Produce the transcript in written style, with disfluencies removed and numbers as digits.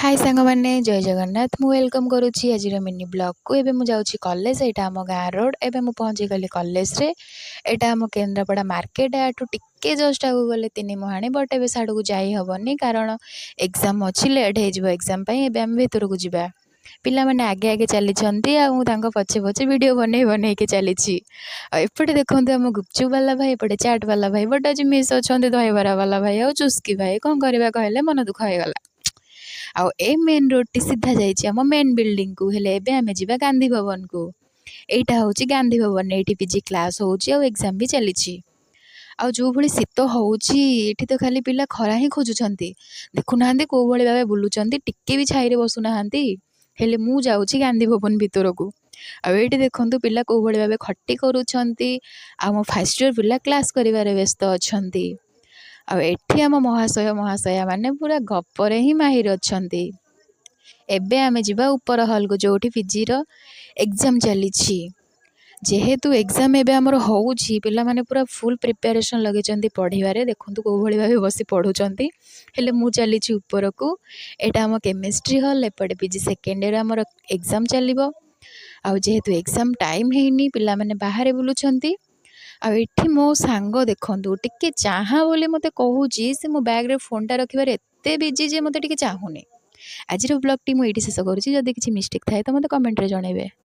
हाय सांग मैंने जय जगन्नाथ मु वेलकम करुच्ची आज मिनी ब्लॉग को एबे मु जाउची कॉलेज एटा आम गाँ रोड एबे मु पहुँची गली कॉलेज रे एटा आम केन्द्रापड़ा मार्केट आठू टिके जस्ट आगु गले 3 मुहाणी बट एबे साडू को जाई हबनी कारण एग्जाम अच्छी लेट हो एग्जाम एबे आम भीतर को जीवा पिला माने आगे आगे चली पछे पछे वीडियो बने बने के चली एपटे देखो आम गुपचुप वाला भाई एपटे चाट वाला भाई बट आज मिस अच्छा दहीबरा वाला भाई आ चुस्की भाई कौन करवा कहले मन दुख होगला आउ ए मेन रोड टी सीधा जाइए आम मेन बिल्डिंग को हेले एबे आमे जिबा गांधी भवन को एटा होची Gandhi Bhavan eighty PG class होची आ एग्जाम भी चली आउ जो भली शीत होची एठी तो खाली पिला खरा ही खोजुछंती देखुना को भली भाबे बुलुचंती टिके भी छाई रे बसुना हेले मु जाउची गांधी भवन भीतर को आ एठी देखंतु पिला को भली भाबे खट्टी करूछंती आ मो फर्स्ट ईयर पिला क्लास करिवारे व्यस्त अछंती आ एठी आम महाशय महाशया माने पूरा गपरे ही माहिर अछंती एबे आमे जिबा ऊपर हॉल को जोठी पीजी रो एग्जाम चली जेहेतु एग्जाम एबे हमर होउछि पिला माने पूरा फुल प्रिपरेशन लगेचंती पढ़िबारे देखंतु को भली भाबे बसी पढुचंती हेले मु चली ऊपर को एटा हम केमिस्ट्री हॉल एपटे पीजी सेकेंड ईयर हमर एग्जाम चलिबो आ जेहेतु एग्जाम टाइम हेनी पिला माने बाहर बुलुचंती आ एठी मो सांग देखंतु टिके चाहा बोली मते कहूची से मो बैग रे फोन टा रखिबारे एते बिजी जे मते टिके चाहुनी आज ब्लॉग टी मु एठी शेष करूची जदी किछि मिस्टेक थाए तो मते कमेंट रे जणैबे।